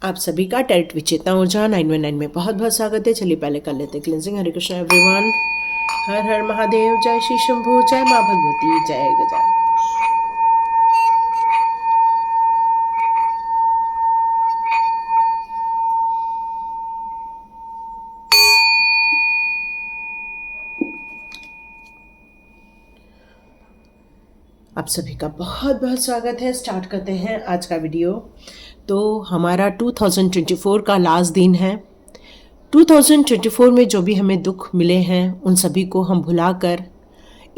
आप सभी का डायरेक्ट विचेतना ऊर्जा 919 में बहुत बहुत स्वागत है। चलिए पहले कर लेते हैं क्लिनजिंग। हरे कृष्ण एवरीवन। हर हर महादेव। जय श्री शंभू। जय माँ भगवती। जय गजानन। आप सभी का बहुत बहुत स्वागत है। स्टार्ट करते हैं आज का वीडियो। तो हमारा 2024 का लास्ट दिन है। 2024 में जो भी हमें दुख मिले हैं उन सभी को हम भुलाकर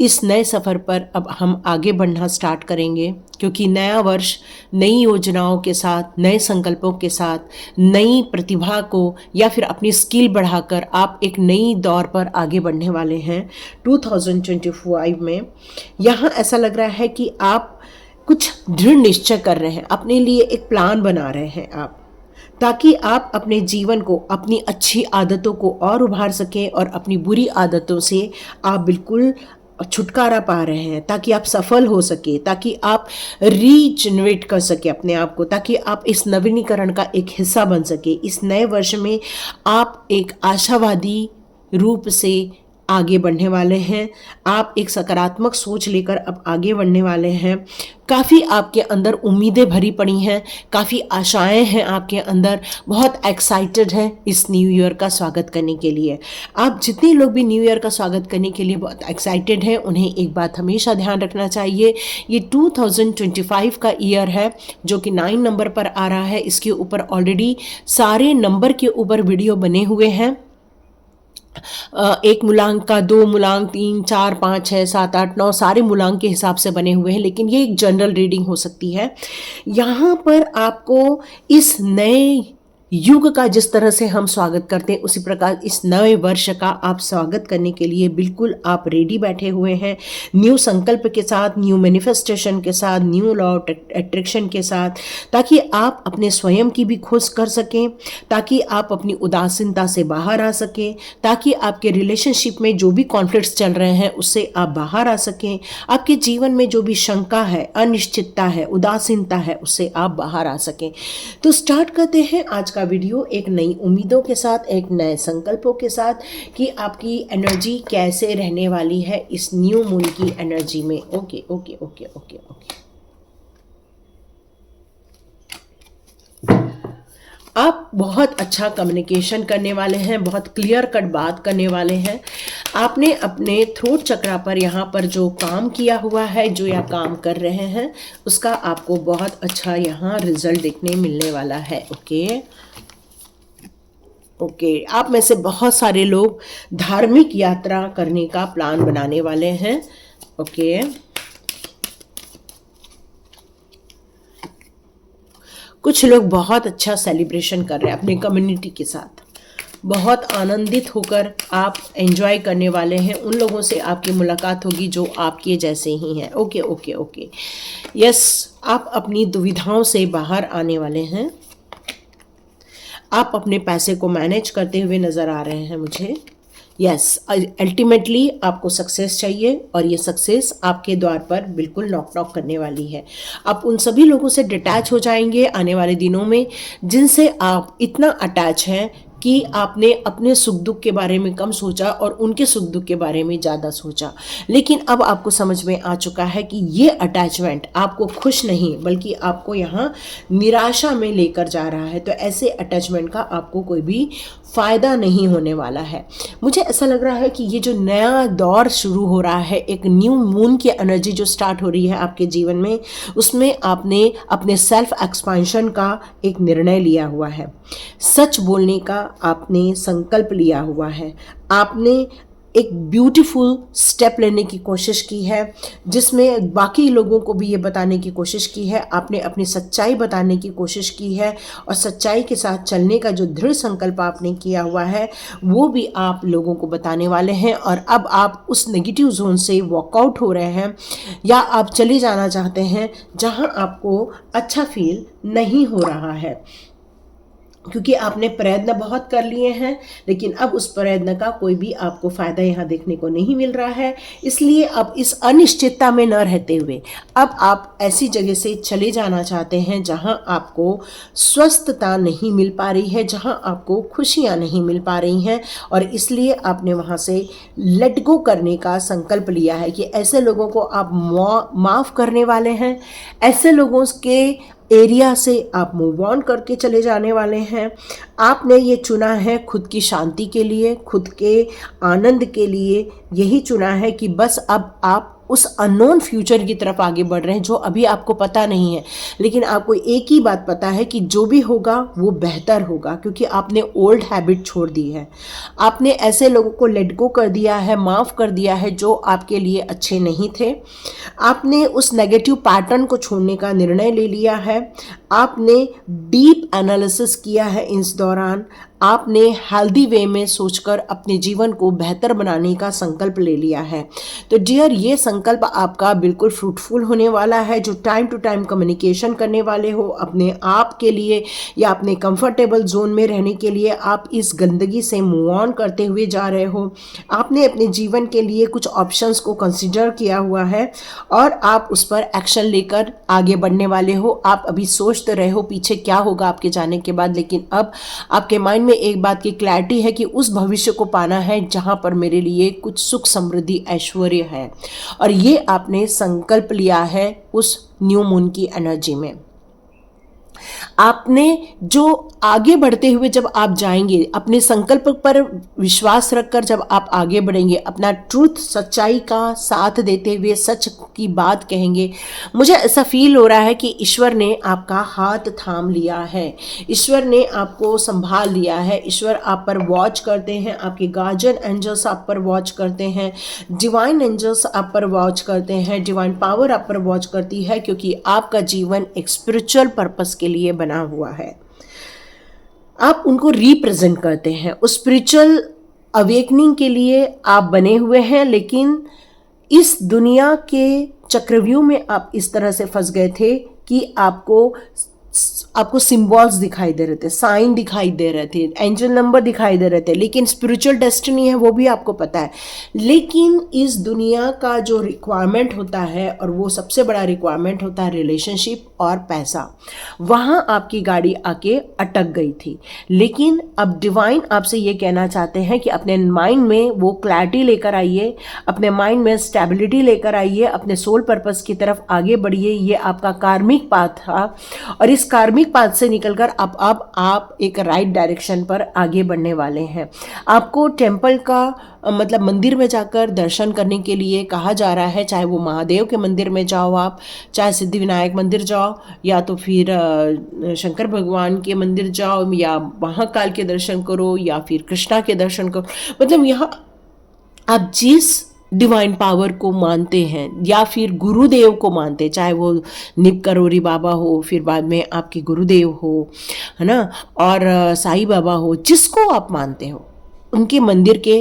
इस नए सफ़र पर अब हम आगे बढ़ना स्टार्ट करेंगे, क्योंकि नया वर्ष नई योजनाओं के साथ, नए संकल्पों के साथ, नई प्रतिभा को या फिर अपनी स्किल बढ़ाकर आप एक नई दौर पर आगे बढ़ने वाले हैं 2025 में। यहाँ ऐसा लग रहा है कि आप कुछ दृढ़ निश्चय कर रहे हैं, अपने लिए एक प्लान बना रहे हैं आप, ताकि आप अपने जीवन को, अपनी अच्छी आदतों को और उभार सकें और अपनी बुरी आदतों से आप बिल्कुल छुटकारा पा रहे हैं, ताकि आप सफल हो सके, ताकि आप रीजनरेट कर सके अपने आप को, ताकि आप इस नवीनीकरण का एक हिस्सा बन सके। इस नए वर्ष में आप एक आशावादी रूप से आगे बढ़ने वाले हैं। आप एक सकारात्मक सोच लेकर अब आगे बढ़ने वाले हैं। काफ़ी आपके अंदर उम्मीदें भरी पड़ी हैं, काफ़ी आशाएं हैं आपके अंदर, बहुत एक्साइटेड हैं इस न्यू ईयर का स्वागत करने के लिए। आप जितने लोग भी न्यू ईयर का स्वागत करने के लिए बहुत एक्साइटेड हैं, उन्हें एक बात हमेशा ध्यान रखना चाहिए, ये 2025 का ईयर है जो कि 9 नंबर पर आ रहा है। इसके ऊपर ऑलरेडी सारे नंबर के ऊपर वीडियो बने हुए हैं। 1 मूलांक का, 2 मूलांक, 3, 4, 5, 6, 7, 8, 9 सारे मूलांक के हिसाब से बने हुए हैं, लेकिन ये एक जनरल रीडिंग हो सकती है। यहाँ पर आपको इस नए युग का जिस तरह से हम स्वागत करते हैं, उसी प्रकार इस नए वर्ष का आप स्वागत करने के लिए बिल्कुल आप रेडी बैठे हुए हैं, न्यू संकल्प के साथ, न्यू मैनिफेस्टेशन के साथ, न्यू लॉ ऑफ अट्रैक्शन के साथ, ताकि आप अपने स्वयं की भी खोज कर सकें, ताकि आप अपनी उदासीनता से बाहर आ सकें, ताकि आपके रिलेशनशिप में जो भी कॉन्फ्लिक्ट्स चल रहे हैं उससे आप बाहर आ सकें, आपके जीवन में जो भी शंका है, अनिश्चितता है, उदासीनता है, उससे आप बाहर आ सकें। तो स्टार्ट करते हैं आज का वीडियो एक नई उम्मीदों के साथ, एक नए संकल्पों के साथ, कि आपकी एनर्जी कैसे रहने वाली है इस न्यू मून की एनर्जी में। Okay okay okay okay okay. आप बहुत अच्छा कम्युनिकेशन करने वाले हैं, बहुत क्लियर कट बात करने वाले हैं। आपने अपने थ्रोट चक्रा पर यहाँ पर जो काम किया हुआ है, जो या काम कर रहे हैं, उसका आपको बहुत अच्छा यहाँ रिजल्ट देखने मिलने वाला है। ओके, आप में से बहुत सारे लोग धार्मिक यात्रा करने का प्लान बनाने वाले हैं। ओके, कुछ लोग बहुत अच्छा सेलिब्रेशन कर रहे हैं अपनी कम्युनिटी के साथ, बहुत आनंदित होकर आप एंजॉय करने वाले हैं। उन लोगों से आपकी मुलाकात होगी जो आपके जैसे ही हैं। ओके ओके ओके, यस, आप अपनी दुविधाओं से बाहर आने वाले हैं। आप अपने पैसे को मैनेज करते हुए नज़र आ रहे हैं मुझे। यस, अल्टीमेटली आपको सक्सेस चाहिए और ये सक्सेस आपके द्वार पर बिल्कुल नॉक नॉक करने वाली है। आप उन सभी लोगों से डिटैच हो जाएंगे आने वाले दिनों में जिनसे आप इतना अटैच हैं कि आपने अपने सुख दुख के बारे में कम सोचा और उनके सुख दुख के बारे में ज़्यादा सोचा। लेकिन अब आपको समझ में आ चुका है कि ये अटैचमेंट आपको खुश नहीं बल्कि आपको यहाँ निराशा में लेकर जा रहा है। तो ऐसे अटैचमेंट का आपको कोई भी फ़ायदा नहीं होने वाला है। मुझे ऐसा लग रहा है कि ये जो नया दौर शुरू हो रहा है, एक न्यू मून की एनर्जी जो स्टार्ट हो रही है आपके जीवन में, उसमें आपने अपने सेल्फ एक्सपेंशन का एक निर्णय लिया हुआ है। सच बोलने का आपने संकल्प लिया हुआ है। आपने एक ब्यूटीफुल स्टेप लेने की कोशिश की है, जिसमें बाकी लोगों को भी ये बताने की कोशिश की है। आपने अपनी सच्चाई बताने की कोशिश की है और सच्चाई के साथ चलने का जो दृढ़ संकल्प आपने किया हुआ है वो भी आप लोगों को बताने वाले हैं। और अब आप उस नेगेटिव जोन से वॉकआउट हो रहे हैं या आप चले जाना चाहते हैं जहां आपको अच्छा फील नहीं हो रहा है। क्योंकि आपने प्रयत्न बहुत कर लिए हैं, लेकिन अब उस प्रयत्न का कोई भी आपको फ़ायदा यहाँ देखने को नहीं मिल रहा है। इसलिए अब इस अनिश्चितता में न रहते हुए अब आप ऐसी जगह से चले जाना चाहते हैं जहाँ आपको स्वस्थता नहीं मिल पा रही है, जहाँ आपको खुशियाँ नहीं मिल पा रही हैं, और इसलिए आपने वहाँ से लेट गो करने का संकल्प लिया है कि ऐसे लोगों को आप माफ़ करने वाले हैं, ऐसे लोगों के एरिया से आप मूव ऑन करके चले जाने वाले हैं। आपने ये चुना है खुद की शांति के लिए, खुद के आनंद के लिए, यही चुना है कि बस अब आप उस अननोन फ्यूचर की तरफ आगे बढ़ रहे हैं जो अभी आपको पता नहीं है, लेकिन आपको एक ही बात पता है कि जो भी होगा वो बेहतर होगा, क्योंकि आपने ओल्ड हैबिट छोड़ दी है, आपने ऐसे लोगों को लेट गो कर दिया है, माफ़ कर दिया है जो आपके लिए अच्छे नहीं थे, आपने उस नेगेटिव पैटर्न को छोड़ने का निर्णय ले लिया है, आपने डीप एनालिसिस किया है इस दौरान, आपने हेल्दी वे में सोचकर अपने जीवन को बेहतर बनाने का संकल्प ले लिया है। तो डियर, ये संकल्प आपका बिल्कुल फ्रूटफुल होने वाला है। जो टाइम टू टाइम कम्युनिकेशन करने वाले हो अपने आप के लिए या अपने कंफर्टेबल जोन में रहने के लिए, आप इस गंदगी से मूव ऑन करते हुए जा रहे हो। आपने अपने जीवन के लिए कुछ ऑप्शंस को कंसिडर किया हुआ है और आप उस पर एक्शन लेकर आगे बढ़ने वाले हो। आप अभी सोचते रहे हो पीछे क्या होगा आपके जाने के बाद, लेकिन अब आपके माइंड में एक बात की क्लैरिटी है कि उस भविष्य को पाना है जहां पर मेरे लिए कुछ सुख समृद्धि ऐश्वर्य है, और ये आपने संकल्प लिया है उस न्यू मून की एनर्जी में। आपने जो आगे बढ़ते हुए जब आप जाएंगे, अपने संकल्प पर विश्वास रखकर जब आप आगे बढ़ेंगे, अपना ट्रूथ, सच्चाई का साथ देते हुए सच की बात कहेंगे, मुझे ऐसा फील हो रहा है कि ईश्वर ने आपका हाथ थाम लिया है, ईश्वर ने आपको संभाल लिया है, ईश्वर आप पर वॉच करते हैं, आपके गार्जियन एंजल्स आप पर वॉच करते हैं, डिवाइन एंजल्स आप पर वॉच करते हैं, डिवाइन पावर आप पर वॉच करती है, क्योंकि आपका जीवन एक स्पिरिचुअल पर्पस के लिए बना हुआ है। आप उनको रिप्रेजेंट करते हैं, उस स्पिरिचुअल अवेकनिंग के लिए आप बने हुए हैं, लेकिन इस दुनिया के चक्रव्यूह में आप इस तरह से फंस गए थे कि आपको सिंबल्स दिखाई दे रहे थे, साइन दिखाई दे रहे थे, एंजल नंबर दिखाई दे रहे थे, लेकिन स्पिरिचुअल डेस्टिनी है वो भी आपको पता है। लेकिन इस दुनिया का जो रिक्वायरमेंट होता है, और वो सबसे बड़ा रिक्वायरमेंट होता है रिलेशनशिप और पैसा, वहाँ आपकी गाड़ी आके अटक गई थी। लेकिन अब डिवाइन आपसे ये कहना चाहते हैं कि अपने माइंड में वो क्लैरिटी लेकर आइए, अपने माइंड में स्टेबिलिटी लेकर आइए, अपने सोल पर्पस की तरफ आगे बढ़िए। ये आपका कार्मिक पाथ था, और इस कार्मिक पाथ से निकलकर अब आप एक राइट डायरेक्शन पर आगे बढ़ने वाले हैं। आपको टेम्पल का मतलब मंदिर में जाकर दर्शन करने के लिए कहा जा रहा है, चाहे वो महादेव के मंदिर में जाओ आप, चाहे सिद्धि विनायक मंदिर जाओ, या तो फिर शंकर भगवान के मंदिर जाओ, या महाकाल के दर्शन करो, या फिर कृष्णा के दर्शन करो। मतलब यहाँ आप जिस डिवाइन पावर को मानते हैं या फिर गुरुदेव को मानते हैं, चाहे वो निप करोरी बाबा हो, फिर बाद में आपके गुरुदेव हो, है ना, और साईं बाबा हो, जिसको आप मानते हो, उनके मंदिर के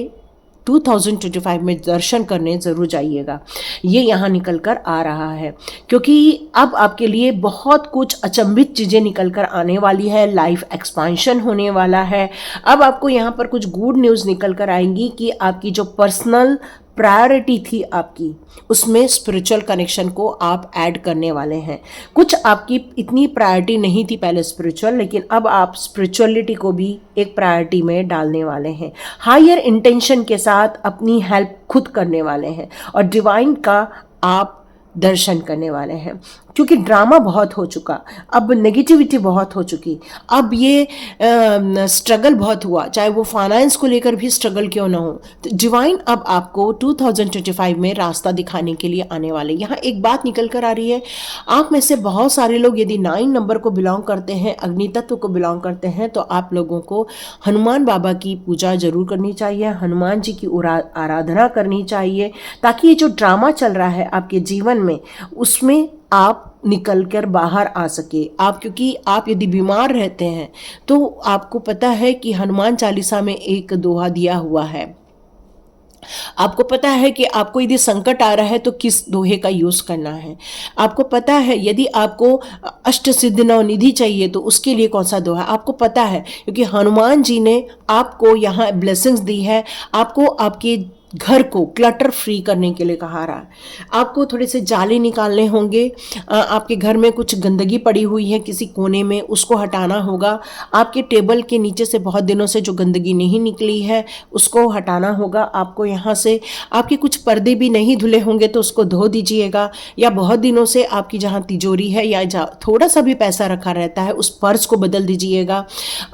2025 में दर्शन करने ज़रूर जाइएगा। ये यहाँ निकल कर आ रहा है, क्योंकि अब आपके लिए बहुत कुछ अचंभित चीज़ें निकल कर आने वाली है, लाइफ एक्सपांशन होने वाला है। अब आपको यहाँ पर कुछ गुड न्यूज़ निकल कर आएंगी कि आपकी जो पर्सनल प्रायोरिटी थी आपकी, उसमें स्पिरिचुअल कनेक्शन को आप ऐड करने वाले हैं। कुछ आपकी इतनी प्रायोरिटी नहीं थी पहले स्पिरिचुअल, लेकिन अब आप स्पिरिचुअलिटी को भी एक प्रायोरिटी में डालने वाले हैं। हायर इंटेंशन के साथ अपनी हेल्प खुद करने वाले हैं, और डिवाइन का आप दर्शन करने वाले हैं, क्योंकि ड्रामा बहुत हो चुका, अब नेगेटिविटी बहुत हो चुकी, अब ये स्ट्रगल बहुत हुआ, चाहे वो फाइनेंस को लेकर भी स्ट्रगल क्यों ना हो। तो डिवाइन अब आपको 2025 में रास्ता दिखाने के लिए आने वाले। यहाँ एक बात निकल कर आ रही है, आप में से बहुत सारे लोग यदि 9 नंबर को बिलोंग करते हैं, अग्नि तत्व को बिलोंग करते हैं, तो आप लोगों को हनुमान बाबा की पूजा जरूर करनी चाहिए, हनुमान जी की आराधना करनी चाहिए, ताकि ये जो ड्रामा चल रहा है आपके जीवन में, उसमें आप निकल कर बाहर आ सके। आप, क्योंकि आप यदि बीमार रहते हैं तो आपको पता है कि हनुमान चालीसा में एक दोहा दिया हुआ है, आपको पता है कि आपको यदि संकट आ रहा है तो किस दोहे का यूज़ करना है। आपको पता है यदि आपको अष्ट सिद्धि नवनिधि चाहिए तो उसके लिए कौन सा दोहा आपको पता है, क्योंकि हनुमान जी ने आपको यहाँ ब्लेसिंग्स दी है। आपको आपके घर को क्लटर फ्री करने के लिए कहा रहा है। आपको थोड़े से जाले निकालने होंगे। आपके घर में कुछ गंदगी पड़ी हुई है किसी कोने में, उसको हटाना होगा। आपके टेबल के नीचे से बहुत दिनों से जो गंदगी नहीं निकली है उसको हटाना होगा आपको यहाँ से। आपके कुछ पर्दे भी नहीं धुले होंगे तो उसको धो दीजिएगा, या बहुत दिनों से आपकी जहाँ तिजोरी है या थोड़ा सा भी पैसा रखा रहता है उस पर्स को बदल दीजिएगा।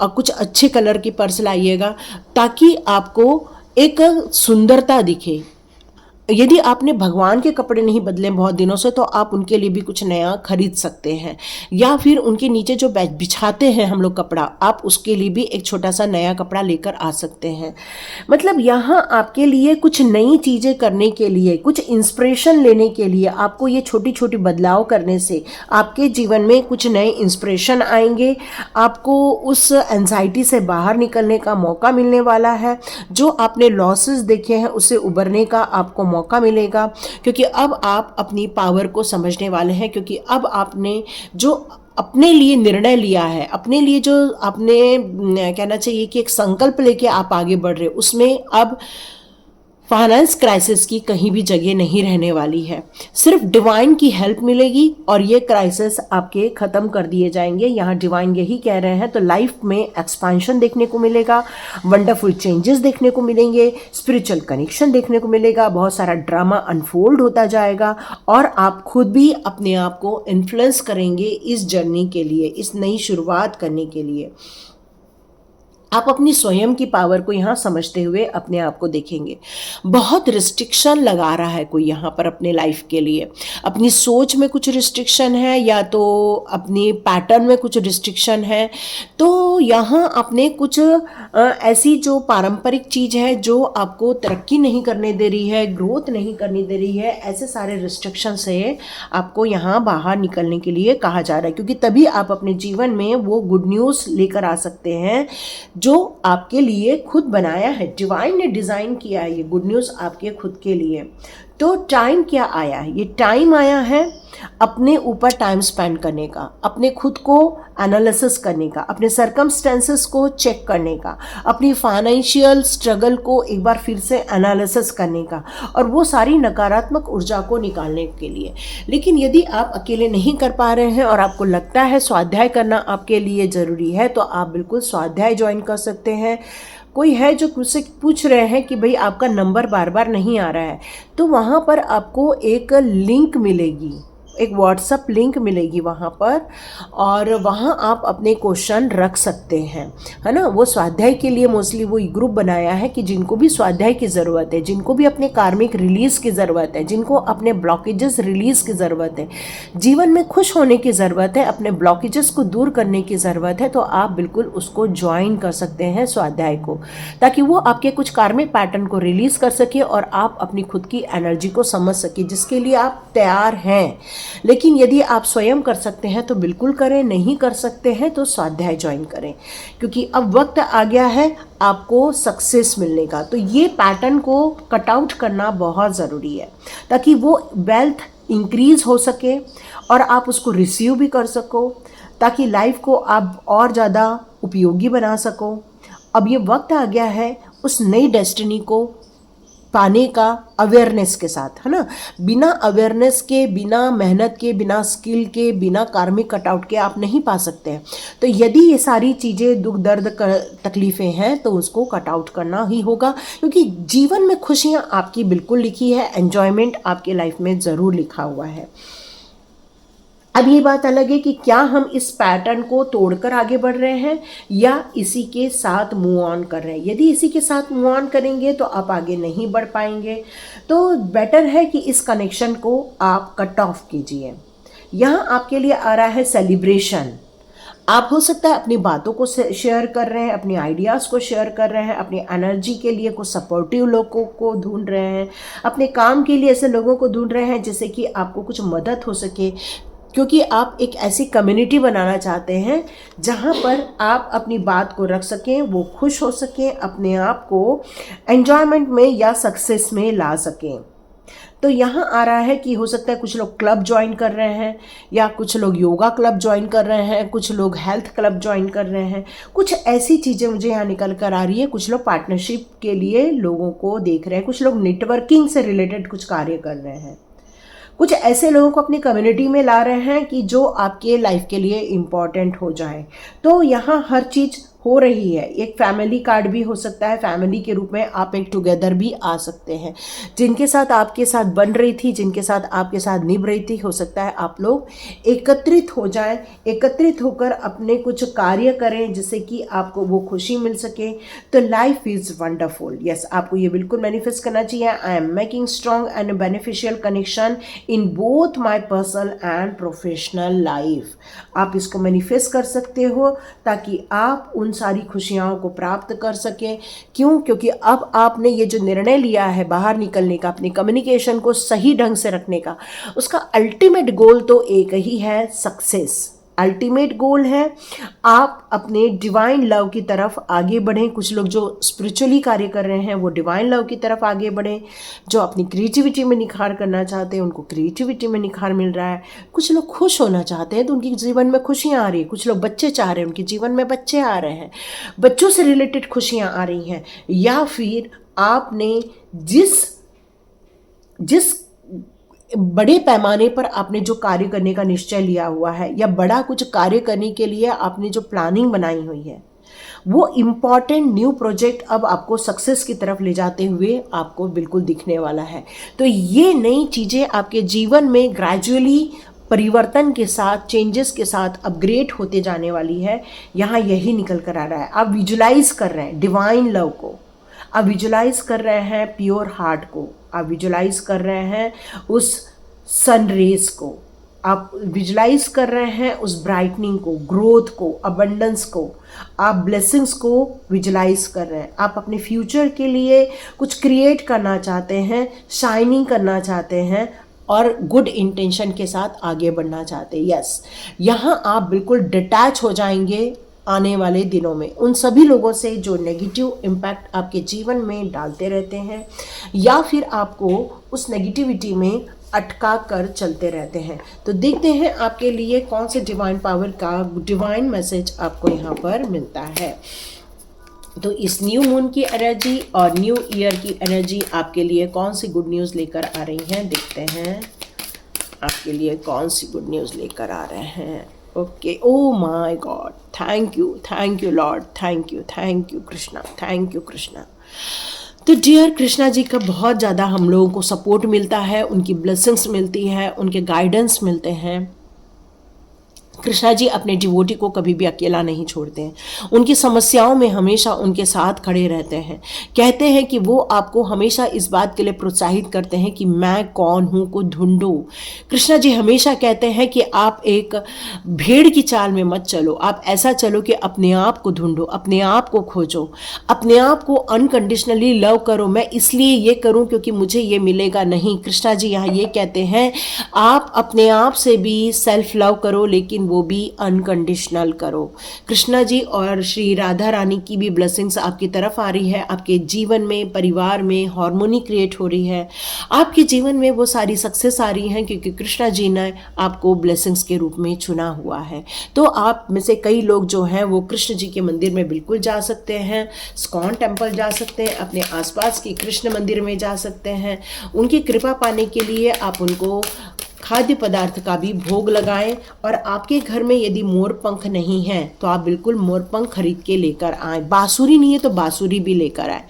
कुछ अच्छे कलर की पर्स लाइएगा ताकि आपको एक सुंदरता दिखे। यदि आपने भगवान के कपड़े नहीं बदले बहुत दिनों से तो आप उनके लिए भी कुछ नया खरीद सकते हैं, या फिर उनके नीचे जो बिछाते हैं हम लोग कपड़ा, आप उसके लिए भी एक छोटा सा नया कपड़ा लेकर आ सकते हैं। मतलब यहाँ आपके लिए कुछ नई चीज़ें करने के लिए, कुछ इंस्पिरेशन लेने के लिए, आपको ये छोटी छोटी बदलाव करने से आपके जीवन में कुछ नए इंस्पिरेशन आएंगे। आपको उस एंजाइटी से बाहर निकलने का मौका मिलने वाला है। जो आपने लॉसेस देखे हैं उससे उबरने का आपको मौका मिलेगा, क्योंकि अब आप अपनी पावर को समझने वाले हैं। क्योंकि अब आपने जो अपने लिए निर्णय लिया है, अपने लिए जो आपने कहना चाहिए कि एक संकल्प लेके आप आगे बढ़ रहे, उसमें अब फाइनेंस क्राइसिस की कहीं भी जगह नहीं रहने वाली है। सिर्फ डिवाइन की हेल्प मिलेगी और ये क्राइसिस आपके ख़त्म कर दिए जाएंगे। यहाँ डिवाइन यही कह रहे हैं। तो लाइफ में एक्सपांशन देखने को मिलेगा, वंडरफुल चेंजेस देखने को मिलेंगे, स्पिरिचुअल कनेक्शन देखने को मिलेगा, बहुत सारा ड्रामा अनफोल्ड होता जाएगा और आप खुद भी अपने आप को इन्फ्लुएंस करेंगे इस जर्नी के लिए, इस नई शुरुआत करने के लिए। आप अपनी स्वयं की पावर को यहाँ समझते हुए अपने आप को देखेंगे। बहुत रिस्ट्रिक्शन लगा रहा है कोई यहाँ पर अपने लाइफ के लिए, अपनी सोच में कुछ रिस्ट्रिक्शन है या तो अपनी पैटर्न में कुछ रिस्ट्रिक्शन है। तो यहाँ अपने कुछ ऐसी जो पारंपरिक चीज़ है जो आपको तरक्की नहीं करने दे रही है, ग्रोथ नहीं करने दे रही है, ऐसे सारे रिस्ट्रिक्शन से आपको यहाँ बाहर निकलने के लिए कहा जा रहा है। क्योंकि तभी आप अपने जीवन में वो गुड न्यूज़ लेकर आ सकते हैं जो आपके लिए खुद बनाया है। डिवाइन ने डिज़ाइन किया है ये गुड न्यूज़ आपके खुद के लिए। तो टाइम क्या आया है? ये टाइम आया है अपने ऊपर टाइम स्पेंड करने का, अपने खुद को एनालिसिस करने का, अपने सर्कमस्टेंसेस को चेक करने का, अपनी फाइनेंशियल स्ट्रगल को एक बार फिर से एनालिसिस करने का और वो सारी नकारात्मक ऊर्जा को निकालने के लिए। लेकिन यदि आप अकेले नहीं कर पा रहे हैं और आपको लगता है स्वाध्याय करना आपके लिए ज़रूरी है तो आप बिल्कुल स्वाध्याय ज्वाइन कर सकते हैं। कोई है जो मुझसे पूछ रहे हैं कि भाई आपका नंबर बार बार नहीं आ रहा है, तो वहाँ पर आपको एक लिंक मिलेगी, एक व्हाट्सएप लिंक मिलेगी वहाँ पर, और वहाँ आप अपने क्वेश्चन रख सकते हैं, है ना। वो स्वाध्याय के लिए मोस्टली वो ग्रुप बनाया है कि जिनको भी स्वाध्याय की ज़रूरत है, जिनको भी अपने कार्मिक रिलीज़ की ज़रूरत है, जिनको अपने ब्लॉकेजेस रिलीज़ की ज़रूरत है, जीवन में खुश होने की ज़रूरत है, अपने ब्लॉकेजेस को दूर करने की ज़रूरत है, तो आप बिल्कुल उसको ज्वाइन कर सकते हैं स्वाध्याय को, ताकि वो आपके कुछ कार्मिक पैटर्न को रिलीज़ कर सके और आप अपनी खुद की एनर्जी को समझ सके, जिसके लिए आप तैयार हैं। लेकिन यदि आप स्वयं कर सकते हैं तो बिल्कुल करें, नहीं कर सकते हैं तो स्वाध्याय ज्वाइन करें, क्योंकि अब वक्त आ गया है आपको सक्सेस मिलने का। तो ये पैटर्न को कट आउट करना बहुत ज़रूरी है ताकि वो वेल्थ इंक्रीज हो सके और आप उसको रिसीव भी कर सको, ताकि लाइफ को आप और ज़्यादा उपयोगी बना सको। अब ये वक्त आ गया है उस नई डेस्टिनी को पाने का अवेयरनेस के साथ, है ना। बिना अवेयरनेस के, बिना मेहनत के, बिना स्किल के, बिना कार्मिक कटआउट के आप नहीं पा सकते हैं। तो यदि ये सारी चीज़ें दुख दर्द तकलीफ़ें हैं तो उसको कट आउट करना ही होगा, क्योंकि जीवन में खुशियाँ आपकी बिल्कुल लिखी है, एन्जॉयमेंट आपके लाइफ में ज़रूर लिखा हुआ है। अब ये बात अलग है कि क्या हम इस पैटर्न को तोड़कर आगे बढ़ रहे हैं या इसी के साथ मूव ऑन कर रहे हैं। यदि इसी के साथ मूव ऑन करेंगे तो आप आगे नहीं बढ़ पाएंगे। तो बेटर है कि इस कनेक्शन को आप कट ऑफ कीजिए। यहाँ आपके लिए आ रहा है सेलिब्रेशन। आप हो सकता है अपनी बातों को शेयर कर रहे हैं, अपने आइडियाज़ को शेयर कर रहे हैं, अपनी एनर्जी के लिए कुछ सपोर्टिव लोगों को ढूंढ रहे हैं, अपने काम के लिए ऐसे लोगों को ढूंढ रहे हैं जिससे कि आपको कुछ मदद हो सके। क्योंकि आप एक ऐसी कम्युनिटी बनाना चाहते हैं जहाँ पर आप अपनी बात को रख सकें, वो खुश हो सकें, अपने आप को एन्जॉयमेंट में या सक्सेस में ला सकें। तो यहाँ आ रहा है कि हो सकता है कुछ लोग क्लब ज्वाइन कर रहे हैं, या कुछ लोग योगा क्लब ज्वाइन कर रहे हैं, कुछ लोग हेल्थ क्लब ज्वाइन कर रहे हैं, कुछ ऐसी चीज़ें मुझे यहाँ निकल कर आ रही है। कुछ लोग पार्टनरशिप के लिए लोगों को देख रहे हैं, कुछ लोग नेटवर्किंग से रिलेटेड कुछ कार्य कर रहे हैं, कुछ ऐसे लोगों को अपनी कम्युनिटी में ला रहे हैं कि जो आपके लाइफ के लिए इम्पॉर्टेंट हो जाए। तो यहाँ हर चीज़ हो रही है। एक फैमिली कार्ड भी हो सकता है, फैमिली के रूप में आप एक टुगेदर भी आ सकते हैं। जिनके साथ आपके साथ बन रही थी, जिनके साथ आपके साथ निभ रही थी, हो सकता है आप लोग एकत्रित हो जाएं, एकत्रित होकर अपने कुछ कार्य करें जिससे कि आपको वो खुशी मिल सके। तो लाइफ इज़ वंडरफुल। यस, आपको ये बिल्कुल मैनिफेस्ट करना चाहिए। I am making strong and beneficial connection in both my personal and professional life. आप इसको मैनिफेस्ट कर सकते हो ताकि आप उन सारी खुशियों को प्राप्त कर सकें। क्यों? क्योंकि अब आपने ये जो निर्णय लिया है बाहर निकलने का, अपनी कम्युनिकेशन को सही ढंग से रखने का, उसका अल्टीमेट गोल तो एक ही है, सक्सेस। अल्टीमेट गोल है आप अपने डिवाइन लव की तरफ आगे बढ़ें। कुछ लोग जो स्पिरिचुअली कार्य कर रहे हैं वो डिवाइन लव की तरफ आगे बढ़ें। जो अपनी क्रिएटिविटी में निखार करना चाहते हैं उनको क्रिएटिविटी में निखार मिल रहा है। कुछ लोग खुश होना चाहते हैं तो उनके जीवन में खुशियाँ आ रही हैं। कुछ लोग बच्चे चाह रहे हैं, उनके जीवन में बच्चे आ रहे हैं, बच्चों से रिलेटेड खुशियाँ आ रही हैं। या फिर आपने जिस बड़े पैमाने पर आपने जो कार्य करने का निश्चय लिया हुआ है, या बड़ा कुछ कार्य करने के लिए आपने जो प्लानिंग बनाई हुई है, वो इम्पॉर्टेंट न्यू प्रोजेक्ट अब आपको सक्सेस की तरफ ले जाते हुए आपको बिल्कुल दिखने वाला है। तो ये नई चीज़ें आपके जीवन में ग्रेजुअली परिवर्तन के साथ, चेंजेस के साथ अपग्रेड होते जाने वाली है। यहाँ यही निकल कर आ रहा है। आप विजुलाइज कर रहे हैं डिवाइन लव को, आप विजुलाइज कर रहे हैं प्योर हार्ट को, आप विजुलाइज कर रहे हैं उस सन रेज को, आप विजुलाइज कर रहे हैं उस ब्राइटनिंग को, ग्रोथ को, अबंडेंस को, आप ब्लेसिंग्स को विजुलाइज कर रहे हैं। आप अपने फ्यूचर के लिए कुछ क्रिएट करना चाहते हैं, शाइनिंग करना चाहते हैं और गुड इंटेंशन के साथ आगे बढ़ना चाहते हैं। यस, यहाँ आप बिल्कुल डिटैच हो जाएंगे आने वाले दिनों में उन सभी लोगों से जो नेगेटिव इम्पैक्ट आपके जीवन में डालते रहते हैं, या फिर आपको उस नेगेटिविटी में अटका कर चलते रहते हैं। तो देखते हैं आपके लिए कौन से डिवाइन पावर का डिवाइन मैसेज आपको यहाँ पर मिलता है। तो इस न्यू मून की एनर्जी और न्यू ईयर की एनर्जी आपके लिए कौन सी गुड न्यूज़ लेकर आ रही हैं, देखते हैं आपके लिए कौन सी गुड न्यूज़ लेकर आ रहे हैं। Okay, oh my God, thank you Lord, thank you Krishna, thank you Krishna. तो डियर कृष्णा जी का बहुत ज़्यादा हम लोगों को सपोर्ट मिलता है, उनकी ब्लेसिंग्स मिलती है, उनके गाइडेंस मिलते हैं। कृष्णा जी अपने डिवोटी को कभी भी अकेला नहीं छोड़ते हैं, उनकी समस्याओं में हमेशा उनके साथ खड़े रहते हैं। कहते हैं कि वो आपको हमेशा इस बात के लिए प्रोत्साहित करते हैं कि मैं कौन हूँ को ढूंढो। कृष्णा जी हमेशा कहते हैं कि आप एक भेड़ की चाल में मत चलो, आप ऐसा चलो कि अपने आप को ढूंढो, अपने आप को खोजो, अपने आप को अनकंडीशनली लव करो। मैं इसलिए ये करूँ क्योंकि मुझे ये मिलेगा नहीं। कृष्णा जी यहाँ ये कहते हैं आप अपने आप से भी सेल्फ लव करो, लेकिन वो भी अनकंडीशनल करो। कृष्णा जी और श्री राधा रानी की भी ब्लेसिंग्स आपकी तरफ आ रही है। आपके जीवन में, परिवार में हार्मोनी क्रिएट हो रही है। आपके जीवन में वो सारी सक्सेस आ रही हैं क्योंकि कृष्णा जी ने आपको ब्लेसिंग्स के रूप में चुना हुआ है। तो आप में से कई लोग जो हैं वो कृष्ण जी के मंदिर में बिल्कुल जा सकते हैं, स्कॉन टेम्पल जा सकते हैं, अपने आसपास के कृष्ण मंदिर में जा सकते हैं। उनकी कृपा पाने के लिए आप उनको खाद्य पदार्थ का भी भोग लगाएं। और आपके घर में यदि मोर पंख नहीं है तो आप बिल्कुल मोर पंख खरीद के लेकर आएं। बांसुरी नहीं है तो बांसुरी भी लेकर आएं।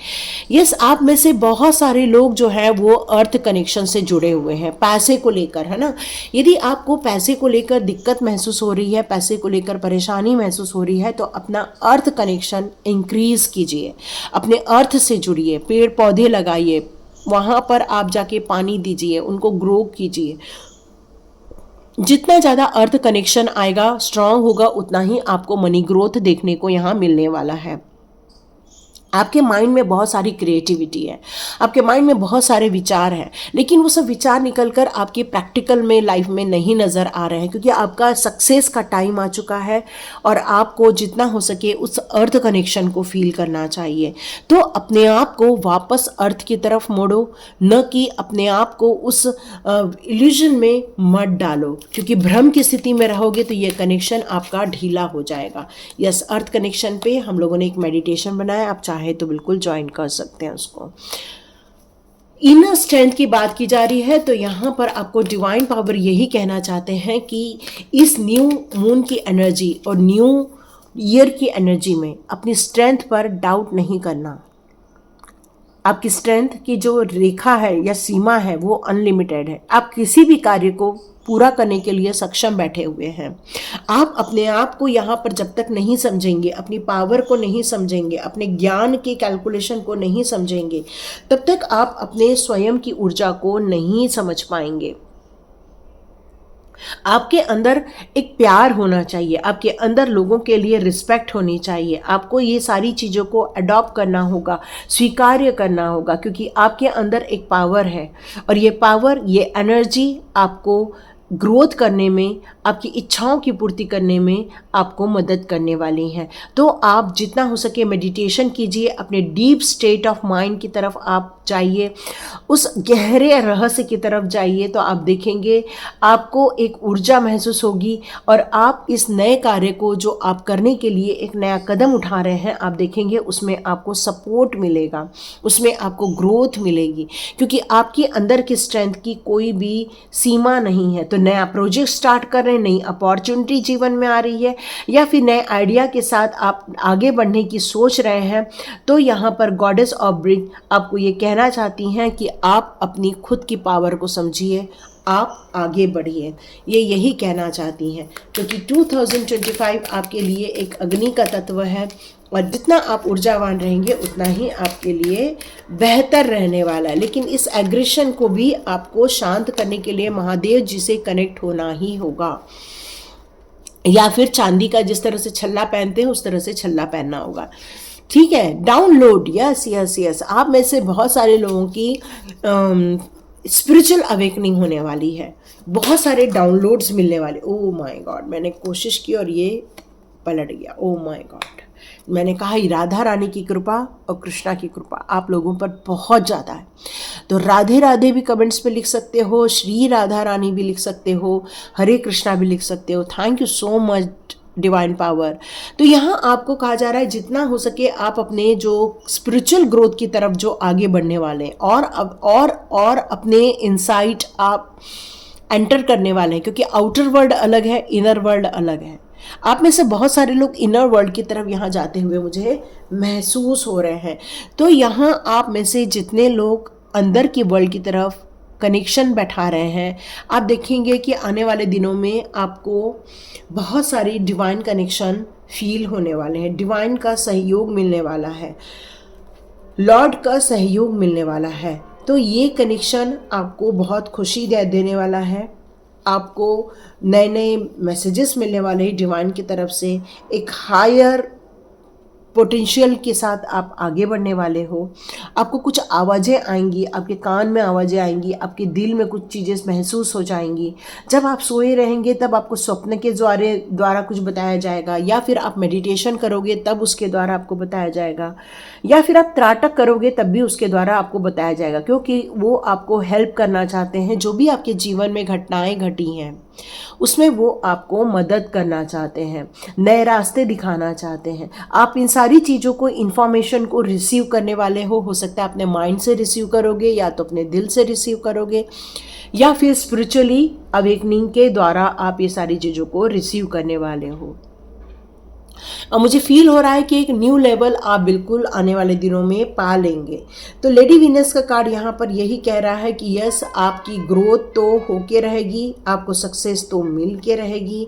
यस, आप में से बहुत सारे लोग जो है वो अर्थ कनेक्शन से जुड़े हुए हैं, पैसे को लेकर, है ना। यदि आपको पैसे को लेकर दिक्कत महसूस हो रही है, पैसे को लेकर परेशानी महसूस हो रही है, तो अपना अर्थ कनेक्शन इंक्रीज कीजिए, अपने अर्थ से जुड़िए, पेड़ पौधे लगाइए, वहाँ पर आप जाके पानी दीजिए, उनको ग्रो कीजिए। जितना ज़्यादा अर्थ कनेक्शन आएगा, स्ट्रांग होगा, उतना ही आपको मनी ग्रोथ देखने को यहाँ मिलने वाला है। आपके माइंड में बहुत सारी क्रिएटिविटी है, आपके माइंड में बहुत सारे विचार हैं, लेकिन वो सब विचार निकलकर आपकी प्रैक्टिकल में लाइफ में नहीं नज़र आ रहे हैं, क्योंकि आपका सक्सेस का टाइम आ चुका है और आपको जितना हो सके उस अर्थ कनेक्शन को फील करना चाहिए। तो अपने आप को वापस अर्थ की तरफ मोड़ो, न कि अपने आप को उस इल्यूजन में मत डालो, क्योंकि भ्रम की स्थिति में रहोगे तो ये कनेक्शन आपका ढीला हो जाएगा। यस, अर्थ कनेक्शन पे हम लोगों ने एक मेडिटेशन बनाया, आप चाहे तो बिल्कुल ज्वाइन कर सकते हैं उसको। इनर स्ट्रेंथ की बात की जा रही है, तो यहाँ पर आपको डिवाइन पावर यही कहना चाहते हैं कि इस न्यू मून की एनर्जी और न्यू ईयर की एनर्जी में अपनी स्ट्रेंथ पर डाउट नहीं करना। आपकी स्ट्रेंथ की जो रेखा है या सीमा है वो अनलिमिटेड है। आप किसी भी कार्य को पूरा करने के लिए सक्षम बैठे हुए हैं। आप अपने आप को यहाँ पर जब तक नहीं समझेंगे, अपनी पावर को नहीं समझेंगे, अपने ज्ञान के कैलकुलेशन को नहीं समझेंगे, तब तक आप अपने स्वयं की ऊर्जा को नहीं समझ पाएंगे। आपके अंदर एक प्यार होना चाहिए, आपके अंदर लोगों के लिए रिस्पेक्ट होनी चाहिए। आपको ये सारी चीज़ों को अडॉप्ट करना होगा, स्वीकार्य करना होगा, क्योंकि आपके अंदर एक पावर है और ये पावर, ये एनर्जी आपको ग्रोथ करने में, आपकी इच्छाओं की पूर्ति करने में आपको मदद करने वाली हैं। तो आप जितना हो सके मेडिटेशन कीजिए, अपने डीप स्टेट ऑफ माइंड की तरफ आप जाइए, उस गहरे रहस्य की तरफ जाइए, तो आप देखेंगे आपको एक ऊर्जा महसूस होगी और आप इस नए कार्य को जो आप करने के लिए एक नया कदम उठा रहे हैं, आप देखेंगे उसमें आपको सपोर्ट मिलेगा, उसमें आपको ग्रोथ मिलेगी, क्योंकि आपके अंदर की स्ट्रेंथ की कोई भी सीमा नहीं है। तो नया प्रोजेक्ट स्टार्ट कर रहे हैं, नई अपॉर्चुनिटी जीवन में आ रही है, या फिर नए आइडिया के साथ आप आगे बढ़ने की सोच रहे हैं, तो यहाँ पर गॉडेस ऑफ ब्रिज आपको ये कहना चाहती हैं कि आप अपनी खुद की पावर को समझिए, आप आगे बढ़िए। ये यही कहना चाहती हैं, क्योंकि 2025 आपके लिए एक अग्नि का तत्व है और जितना आप ऊर्जावान रहेंगे उतना ही आपके लिए बेहतर रहने वाला है। लेकिन इस एग्रेशन को भी आपको शांत करने के लिए महादेव जी से कनेक्ट होना ही होगा, या फिर चांदी का जिस तरह से छल्ला पहनते हैं उस तरह से छल्ला पहनना होगा। ठीक है, डाउनलोड, यस यस यस, आप में से बहुत सारे लोगों की स्पिरिचुअल अवेकनिंग होने वाली है, बहुत सारे डाउनलोड्स मिलने वाले। ओह माय गॉड, मैंने कोशिश की और ये पलट गया। ओह माय गॉड, मैंने कहा राधा रानी की कृपा और कृष्णा की कृपा आप लोगों पर बहुत ज़्यादा है। तो राधे राधे भी कमेंट्स पे लिख सकते हो, श्री राधा रानी भी लिख सकते हो, हरे कृष्णा भी लिख सकते हो। Thank you so much divine power. तो यहाँ आपको कहा जा रहा है जितना हो सके आप अपने जो स्पिरिचुअल ग्रोथ की तरफ जो आगे बढ़ने वाले हैं और अपने इनसाइट आप एंटर करने वाले हैं, क्योंकि आउटर वर्ल्ड अलग है, इनर वर्ल्ड अलग है। आप में से बहुत सारे लोग इनर वर्ल्ड की तरफ यहाँ जाते हुए मुझे महसूस हो रहे हैं। तो यहाँ आप में से जितने लोग अंदर की वर्ल्ड की तरफ कनेक्शन बैठा रहे हैं, आप देखेंगे कि आने वाले दिनों में आपको बहुत सारी डिवाइन कनेक्शन फील होने वाले हैं, डिवाइन का सहयोग मिलने वाला है, लॉर्ड का सहयोग मिलने वाला है। तो ये कनेक्शन आपको बहुत खुशी देने वाला है, आपको नए नए मैसेजेस मिलने वाले हैं डिवाइन की तरफ से, एक हायर पोटेंशियल के साथ आप आगे बढ़ने वाले हो। आपको कुछ आवाज़ें आएंगी, आपके कान में आवाज़ें आएंगी, आपके दिल में कुछ चीज़ें महसूस हो जाएंगी। जब आप सोए रहेंगे तब आपको स्वप्न के द्वारा कुछ बताया जाएगा, या फिर आप मेडिटेशन करोगे तब उसके द्वारा आपको बताया जाएगा, या फिर आप त्राटक करोगे तब भी उसके द्वारा आपको बताया जाएगा, क्योंकि वो आपको हेल्प करना चाहते हैं। जो भी आपके जीवन में घटनाएं घटी हैं उसमें वो आपको मदद करना चाहते हैं, नए रास्ते दिखाना चाहते हैं। आप इन सारी चीज़ों को, इन्फॉर्मेशन को रिसीव करने वाले हो सकता है अपने माइंड से रिसीव करोगे, या तो अपने दिल से रिसीव करोगे, या फिर स्पिरिचुअली अवेकनिंग के द्वारा आप ये सारी चीज़ों को रिसीव करने वाले हो। और मुझे फील हो रहा है कि एक न्यू लेवल आप बिल्कुल आने वाले दिनों में पा लेंगे। तो लेडी वीनस का कार्ड यहाँ पर यही कह रहा है कि यस, आपकी ग्रोथ तो होके रहेगी, आपको सक्सेस तो मिल के रहेगी,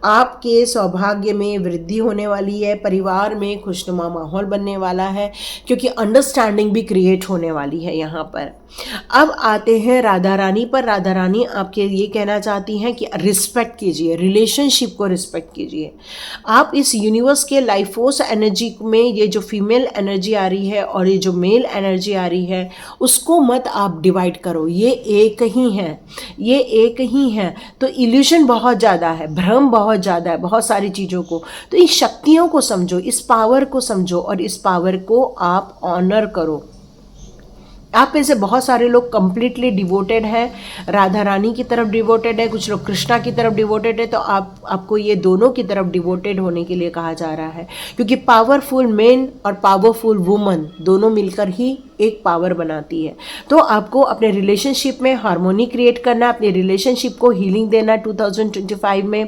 आपके सौभाग्य में वृद्धि होने वाली है, परिवार में खुशनुमा माहौल बनने वाला है, क्योंकि अंडरस्टैंडिंग भी क्रिएट होने वाली है यहाँ पर। अब आते हैं राधा रानी पर। राधा रानी आपके ये कहना चाहती हैं कि रिस्पेक्ट कीजिए, रिलेशनशिप को रिस्पेक्ट कीजिए। आप इस यूनिवर्स के लाइफ फोर्स एनर्जी में ये जो फीमेल एनर्जी आ रही है और ये जो मेल एनर्जी आ रही है, उसको मत आप डिवाइड करो, ये एक ही है, ये एक ही है। तो इल्यूशन बहुत ज़्यादा है, भ्रम बहुत ज़्यादा है बहुत सारी चीज़ों को। तो इस शक्तियों को समझो, इस पावर को समझो और इस पावर को आप ऑनर करो। आप में से बहुत सारे लोग कंप्लीटली डिवोटेड हैं, राधा रानी की तरफ डिवोटेड है, कुछ लोग कृष्णा की तरफ डिवोटेड है। तो आपको ये दोनों की तरफ डिवोटेड होने के लिए कहा जा रहा है, क्योंकि पावरफुल मेन और पावरफुल वुमन दोनों मिलकर ही एक पावर बनाती है। तो आपको अपने रिलेशनशिप में हार्मोनी क्रिएट करना, अपने रिलेशनशिप को हीलिंग देना। 2025 में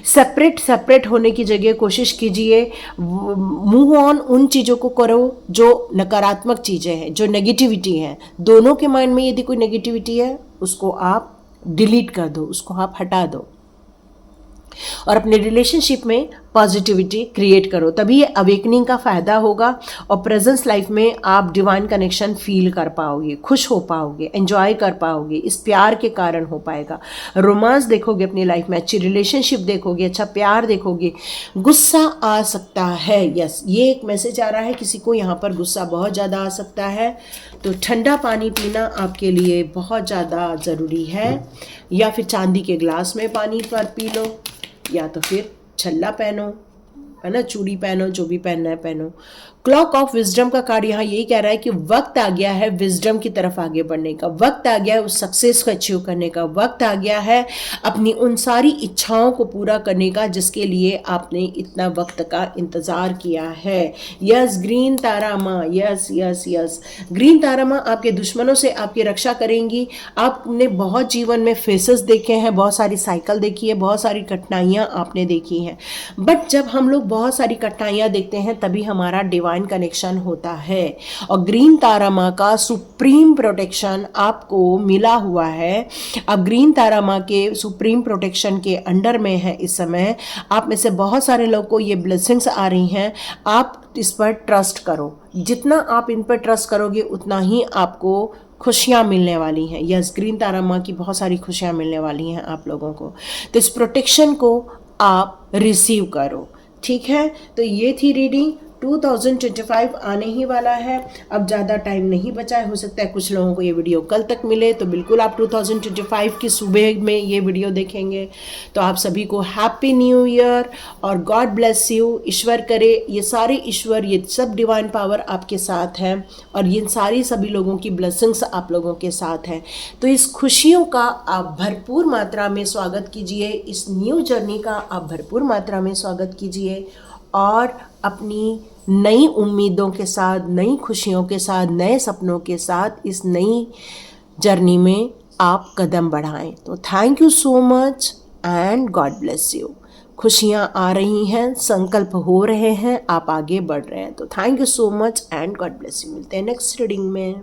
सेपरेट होने की जगह कोशिश कीजिए, मूव ऑन उन चीज़ों को करो जो नकारात्मक चीज़ें हैं, जो नेगेटिविटी है। दोनों के माइंड में यदि कोई नेगेटिविटी है, उसको आप डिलीट कर दो, उसको आप हटा दो और अपने रिलेशनशिप में पॉजिटिविटी क्रिएट करो। तभी ये अवेकनिंग का फ़ायदा होगा और प्रेजेंस लाइफ में आप डिवाइन कनेक्शन फील कर पाओगे, खुश हो पाओगे, एंजॉय कर पाओगे, इस प्यार के कारण हो पाएगा। रोमांस देखोगे अपनी लाइफ में, अच्छी रिलेशनशिप देखोगे, अच्छा प्यार देखोगे। गुस्सा आ सकता है, यस, ये एक मैसेज आ रहा है, किसी को यहाँ पर गुस्सा बहुत ज़्यादा आ सकता है। तो ठंडा पानी पीना आपके लिए बहुत ज़्यादा ज़रूरी है, या फिर चांदी के ग्लास में पानी पर पी लो, या तो फिर छल्ला पहनो, है ना, चूड़ी पहनो, जो भी पहनना है पहनो। क्लॉक ऑफ विजडम का कार्ड यहाँ यही कह रहा है कि वक्त आ गया है विजडम की तरफ आगे बढ़ने का, वक्त आ गया है उस सक्सेस को अचीव करने का, वक्त आ गया है अपनी उन सारी इच्छाओं को पूरा करने का जिसके लिए आपने इतना वक्त का इंतज़ार किया है। यस, ग्रीन तारा माँ, यस यस यस, ग्रीन तारा माँ आपके दुश्मनों से आपकी रक्षा करेंगी। आपने बहुत जीवन में फेसेस देखे हैं, बहुत सारी साइकिल देखी है, बहुत सारी कठिनाइयाँ आपने देखी हैं, बट जब हम लोग बहुत सारी कठिनाइयाँ देखते हैं तभी हमारा डिवाइन कनेक्शन होता है। और ग्रीन तारा माँ का सुप्रीम प्रोटेक्शन आपको मिला हुआ है। अब ग्रीन तारा माँ के सुप्रीम प्रोटेक्शन के अंडर में है इस समय। आप में से बहुत सारे लोग को ये ब्लेसिंग्स आ रही हैं, आप इस पर ट्रस्ट करो। जितना आप इन पर ट्रस्ट करोगे उतना ही आपको खुशियाँ मिलने वाली हैं। यस, ग्रीन तारा माँ की बहुत सारी खुशियाँ मिलने वाली हैं आप लोगों को। तो इस प्रोटेक्शन को आप रिसीव करो, ठीक है। तो ये थी रीडिंग। 2025 आने ही वाला है, अब ज़्यादा टाइम नहीं बचा है। हो सकता है कुछ लोगों को ये वीडियो कल तक मिले, तो बिल्कुल आप 2025 की सुबह में ये वीडियो देखेंगे। तो आप सभी को हैप्पी न्यू ईयर और गॉड ब्लेस यू। ईश्वर करे ये सारे ईश्वर, ये सब डिवाइन पावर आपके साथ है और ये सारी सभी लोगों की ब्लेसिंग्स आप लोगों के साथ हैं। तो इस खुशियों का आप भरपूर मात्रा में स्वागत कीजिए, इस न्यू जर्नी का आप भरपूर मात्रा में स्वागत कीजिए और अपनी नई उम्मीदों के साथ, नई खुशियों के साथ, नए सपनों के साथ इस नई जर्नी में आप कदम बढ़ाएं। तो thank you so much and God bless you. खुशियाँ आ रही हैं, संकल्प हो रहे हैं, आप आगे बढ़ रहे हैं। तो thank you so much and God bless you. मिलते हैं नेक्स्ट रीडिंग में।